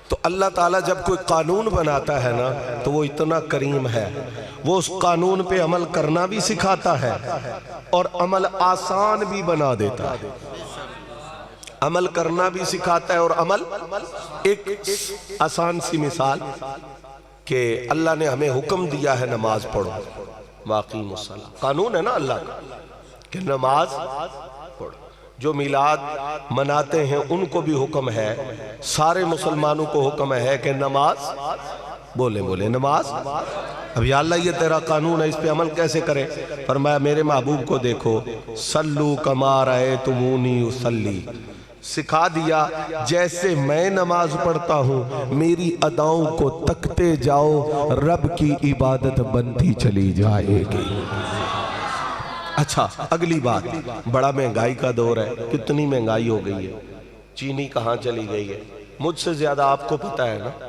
تو اللہ تعالیٰ جب کوئی قانون بناتا ہے نا تو وہ اتنا کریم ہے، وہ اس قانون پہ عمل کرنا بھی سکھاتا ہے اور عمل آسان بھی بنا دیتا ہے۔ عمل کرنا بھی سکھاتا ہے اور عمل، ایک آسان سی مثال کہ اللہ نے ہمیں حکم دیا ہے نماز پڑھو، واقعی الصلاۃ قانون ہے نا اللہ کا کہ نماز پڑھو۔ جو میلاد مناتے ہیں ان کو بھی حکم ہے، سارے مسلمانوں کو حکم ہے کہ نماز بولے نماز۔ اب یا اللہ یہ تیرا قانون ہے، اس پہ عمل کیسے کریں؟ فرمایا میرے محبوب کو دیکھو، صلو کما رأیتمونی اصلی، سکھا دیا جیسے میں نماز پڑھتا ہوں میری اداؤں کو تکتے جاؤ، رب کی عبادت بنتی چلی جائے گی۔ اچھا اگلی بات، بڑا مہنگائی کا دور ہے، کتنی مہنگائی ہو گئی ہے، چینی کہاں چلی گئی ہے، مجھ سے زیادہ آپ کو پتہ ہے نا،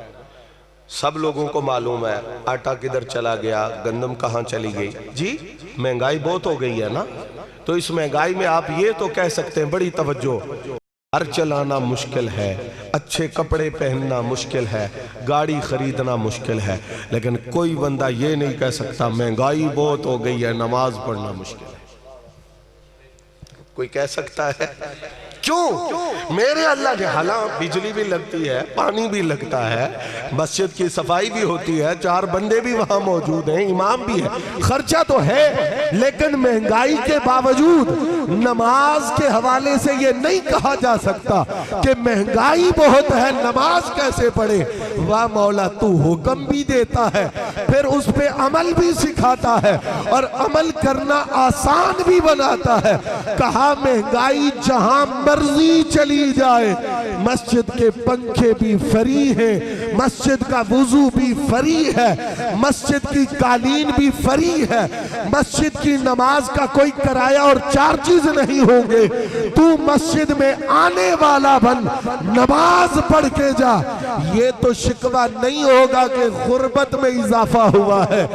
سب لوگوں کو معلوم ہے آٹا کدھر چلا گیا، گندم کہاں چلی گئی۔ جی مہنگائی بہت ہو گئی ہے نا، تو اس مہنگائی میں آپ یہ تو کہہ سکتے ہیں، بڑی توجہ، گھر چلانا مشکل ہے، اچھے کپڑے پہننا مشکل ہے، گاڑی خریدنا مشکل ہے، لیکن کوئی بندہ یہ نہیں کہہ سکتا مہنگائی بہت ہو گئی ہے نماز پڑھنا مشکل ہے۔ کوئی کہہ سکتا ہے؟ کیوں؟ میرے اللہ نے حالاں بجلی بھی لگتی ہے، پانی بھی لگتا ہے، مسجد کی صفائی بھی ہوتی ہے، 4 بندے بھی وہاں موجود ہیں، امام بھی ہے، خرچہ تو ہے، لیکن مہنگائی کے باوجود نماز کے حوالے سے یہ نہیں کہا جا سکتا کہ مہنگائی بہت ہے نماز کیسے پڑھے۔ واہ مولا تو حکم بھی دیتا ہے، پھر اس پہ عمل بھی سکھاتا ہے اور عمل کرنا آسان بھی بناتا ہے۔ کہا مہنگائی جہاں مرضی چلی جائے، مسجد کے پنکھے بھی فری ہیں، مسجد کا وضو بھی فری ہے، مسجد کی قالین بھی فری ہے، مسجد کی نماز کا کوئی کرایہ اور چارجز نہیں ہوں گے۔ تو مسجد میں آنے والا بن، نماز پڑھ کے جا۔ یہ تو شکوہ نہیں ہوگا کہ غربت میں اضافہ ہوا ہے،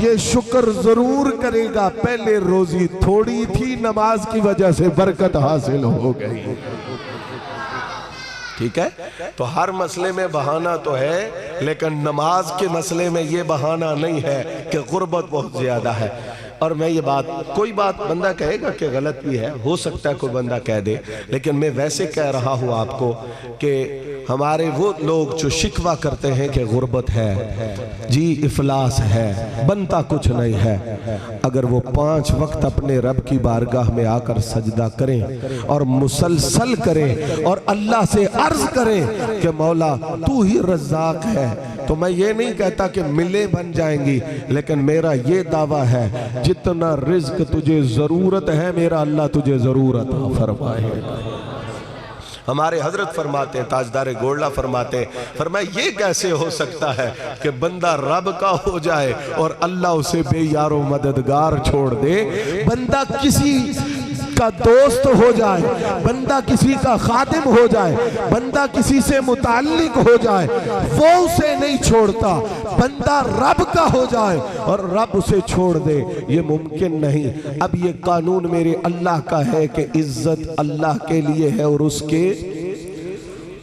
یہ شکر ضرور کرے گا پہلے روزی تھوڑی تھی، نماز کی وجہ سے برکت حاصل ہو گئی۔ ٹھیک ہے؟ تو ہر مسئلے میں بہانہ تو ہے، لیکن نماز کے مسئلے میں یہ بہانہ نہیں ہے کہ غربت بہت زیادہ ہے۔ اور میں یہ بات، کوئی بات بندہ کہے گا کہ غلط بھی ہے، ہو سکتا ہے کوئی بندہ کہہ دے، لیکن میں ویسے کہہ رہا ہوں آپ کو کہ ہمارے وہ لوگ جو شکوہ کرتے ہیں کہ غربت ہے، جی افلاس ہے، بنتا کچھ نہیں ہے، اگر وہ 5 وقت اپنے رب کی بارگاہ میں آ کر سجدہ کریں اور مسلسل کریں اور اللہ سے عرض کریں کہ مولا تو ہی رزاق ہے، تو میں یہ نہیں کہتا کہ ملے بن جائیں گی، لیکن میرا یہ دعویٰ ہے جتنا رزق تجھے ضرورت ہے میرا اللہ تجھے ضرورت فرمائے۔ ہمارے حضرت فرماتے ہیں، تاجدار گولڈا فرماتے ہیں، فرمایا یہ کیسے ہو سکتا ہے کہ بندہ رب کا ہو جائے اور اللہ اسے بے یار و مددگار چھوڑ دے، بندہ کسی کا دوست ہو جائے، بندہ کسی کا خادم ہو جائے، بندہ کسی سے متعلق ہو جائے، وہ اسے نہیں چھوڑتا، بندہ رب کا ہو جائے اور رب اسے چھوڑ دے، یہ ممکن نہیں۔ اب یہ قانون میرے اللہ کا ہے کہ عزت اللہ کے لیے ہے اور اس کے،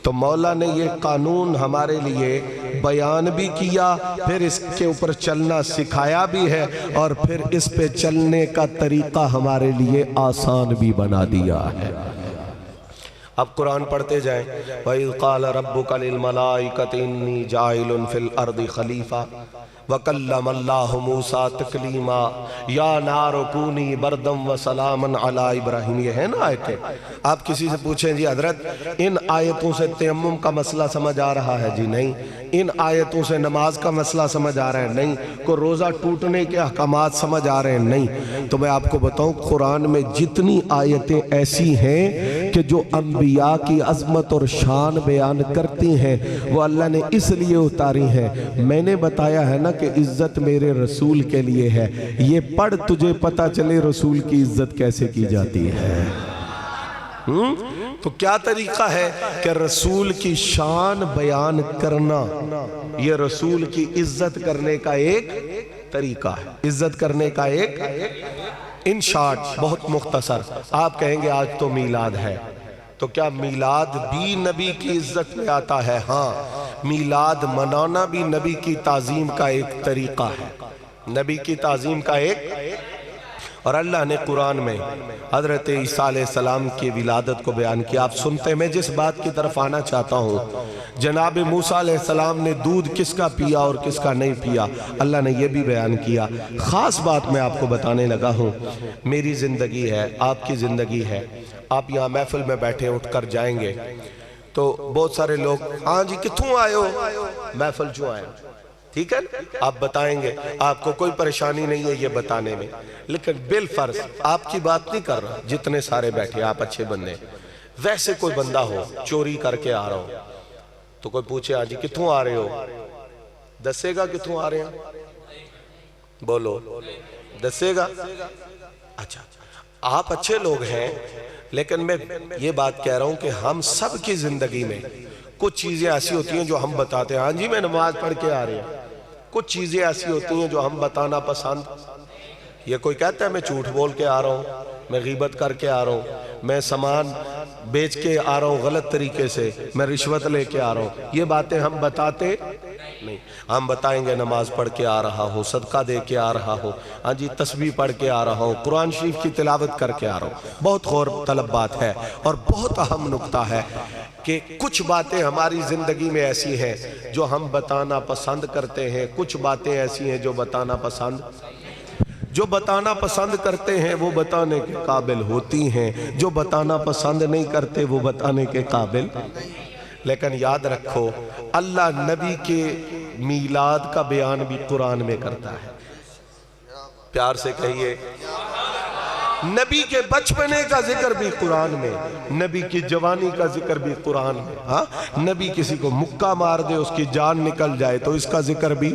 تو مولا نے یہ قانون ہمارے لیے بیان بھی کیا، پھر اس کے اوپر چلنا سکھایا بھی ہے، اور پھر اس پہ چلنے کا طریقہ ہمارے لیے آسان بھی بنا دیا ہے۔ اب قرآن پڑھتے جائیں، وَإِذْ قَالَ رَبُّكَ لِلْمَلَائِكَةِ إِنِّي جَاعِلٌ فِي الْأَرْضِ خَلِيفَةً وَكَلَّمَ اللَّهُ مُوسَىٰ تَكْلِيمًا يَا نَارُ كُونِي بَرْدًا وَسَلَامًا عَلَىٰ إِبْرَاہِيمَ، یہ ہے نا آیتیں؟ آپ کسی سے پوچھیں جی حضرت ان آیتوں سے تیمم کا مسئلہ سمجھ آ رہا ہے؟ جی نہیں۔ ان آیتوں سے نماز کا مسئلہ سمجھ آ رہا ہے؟ نہیں۔ کو روزہ ٹوٹنے کے احکامات سمجھ آ رہے ہیں؟ نہیں۔ تو میں آپ کو بتاؤں قرآن میں جتنی آیتیں ایسی ہیں کہ جو انبیاء کی عظمت اور شان بیان کرتی ہیں وہ اللہ نے اس لیے اتاری ہیں۔ میں نے بتایا ہے نا کہ عزت میرے رسول کے لیے ہے، یہ پڑھ تجھے پتہ چلے رسول کی عزت کیسے کی جاتی ہے۔ تو کیا طریقہ ہے کہ رسول کی شان بیان کرنا، یہ رسول کی عزت کرنے کا ایک طریقہ ہے، عزت کرنے کا ایک، ان شارٹ بہت مختصر۔ آپ کہیں گے آج تو میلاد ہے، تو کیا میلاد بھی نبی کی عزت میں آتا ہے؟ ہاں، میلاد منانا بھی نبی کی تعظیم کا ایک طریقہ ہے، نبی کی تعظیم کا ایک۔ اور اللہ نے قرآن میں حضرت عیسیٰ علیہ السلام کی ولادت کو بیان کیا۔ آپ سنتے ہیں، میں جس بات کی طرف آنا چاہتا ہوں، جناب موسیٰ علیہ السلام نے دودھ کس کا پیا اور کس کا نہیں پیا، اللہ نے یہ بھی بیان کیا۔ خاص بات میں آپ کو بتانے لگا ہوں، میری زندگی ہے، آپ کی زندگی ہے، آپ یہاں محفل میں بیٹھے اٹھ کر جائیں گے تو بہت سارے لوگ، ہاں جی کتھوں آئے ہو؟ محفل چوں آئے؟ ٹھیک ہے، آپ بتائیں گے، آپ کو کوئی پریشانی نہیں ہے یہ بتانے میں، لیکن بالفرض آپ کی بات نہیں کر رہا، جتنے سارے بیٹھے آپ اچھے بندے، ویسے کوئی بندہ ہو چوری کر کے آ رہا ہو تو کوئی پوچھے ہاں جی کتھوں آ رہے ہو، دسے گا کتھوں آ رہے ہیں؟ بولو، دسے گا؟ اچھا، آپ اچھے لوگ ہیں، لیکن میں یہ بات کہہ رہا ہوں کہ ہم سب کی زندگی میں کچھ چیزیں ایسی ہوتی ہیں جو ہم بتاتے ہیں، ہاں جی میں نماز پڑھ کے آ رہی ہوں، کچھ چیزیں ایسی ہوتی ہیں جو ہم بتانا پسند، یہ کوئی کہتا ہے میں جھوٹ بول کے آ رہا ہوں، میں غیبت کر کے آ رہا ہوں، میں سامان بیچ کے آ رہا ہوں غلط طریقے سے، میں رشوت لے کے آ رہا ہوں، یہ باتیں ہم بتاتے نہیں۔ ہم بتائیں گے نماز پڑھ کے آ رہا ہوں، صدقہ دے کے آ رہا ہوں، ہاں جی تسبیح پڑھ کے آ رہا ہوں، قرآن شریف کی تلاوت کر کے آ رہا ہوں۔ بہت غور طلب بات ہے اور بہت اہم نکتہ ہے کہ کچھ باتیں ہماری زندگی میں ایسی ہیں جو ہم بتانا پسند کرتے ہیں، کچھ باتیں ایسی ہیں جو بتانا پسند کرتے ہیں وہ بتانے کے قابل ہوتی ہیں، جو بتانا پسند نہیں کرتے وہ بتانے کے قابل۔ لیکن یاد رکھو اللہ نبی کے میلاد کا بیان بھی قرآن میں کرتا ہے، پیار سے کہیے، نبی کے بچپنے کا ذکر بھی قرآن میں، نبی کی جوانی کا ذکر بھی قرآن میں، ہاں نبی کسی کو مکہ مار دے اس کی جان نکل جائے تو اس کا ذکر بھی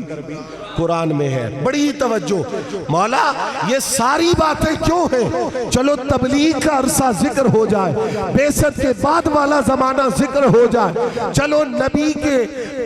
قرآن میں ہے۔ بڑی توجہ، مولا یہ ساری باتیں کیوں ہیں؟ چلو تبلیغ کا عرصہ ذکر ہو جائے، بعثت کے بعد والا زمانہ ذکر ہو جائے، چلو نبی کے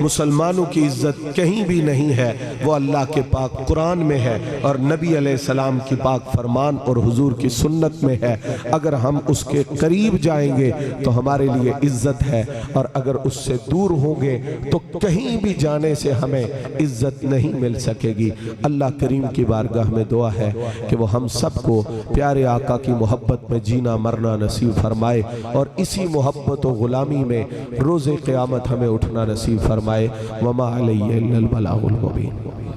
مسلمانوں کی عزت کہیں بھی نہیں ہے، وہ اللہ کے پاک قرآن میں ہے اور نبی علیہ السلام کی پاک فرمان اور حضور کی سنت میں ہے۔ اگر ہم اس کے قریب جائیں گے تو ہمارے لیے عزت ہے، اور اگر اس سے دور ہوں گے تو کہیں بھی جانے سے ہمیں عزت نہیں مل سکے گی۔ اللہ کریم کی بارگاہ میں دعا ہے کہ وہ ہم سب کو پیارے آقا کی محبت میں جینا مرنا نصیب فرمائے، اور اسی محبت و غلامی میں روز قیامت ہمیں اٹھنا نصیب فرمائے۔ وما علیہ الا البلاغ المبین۔